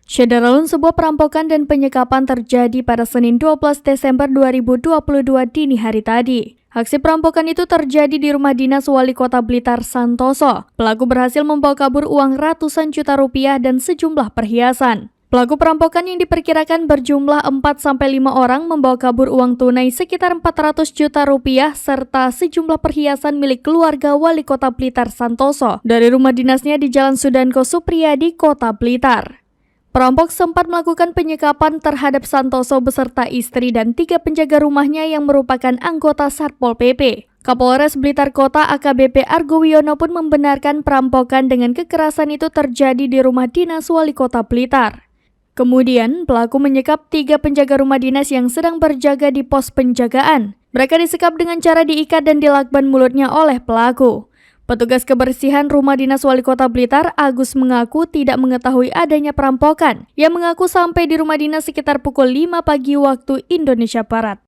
Syederalun, sebuah perampokan dan penyekapan terjadi pada Senin 12 Desember 2022 dini hari tadi. Aksi perampokan itu terjadi di rumah dinas Wali Kota Blitar Santoso. Pelaku berhasil membawa kabur uang ratusan juta rupiah dan sejumlah perhiasan. Pelaku perampokan yang diperkirakan berjumlah 4-5 orang membawa kabur uang tunai sekitar 400 juta rupiah serta sejumlah perhiasan milik keluarga Wali Kota Blitar Santoso dari rumah dinasnya di Jalan Sudanko Supriyadi, Kota Blitar. Perampok sempat melakukan penyekapan terhadap Santoso beserta istri dan 3 penjaga rumahnya yang merupakan anggota Satpol PP. Kapolres Blitar Kota AKBP Argo Wiono pun membenarkan perampokan dengan kekerasan itu terjadi di rumah dinas Wali Kota Blitar. Kemudian, pelaku menyekap 3 penjaga rumah dinas yang sedang berjaga di pos penjagaan. Mereka disekap dengan cara diikat dan dilakban mulutnya oleh pelaku. Petugas kebersihan rumah dinas Wali Kota Blitar, Agus, mengaku tidak mengetahui adanya perampokan. Ia mengaku sampai di rumah dinas sekitar pukul 5 pagi waktu Indonesia Barat.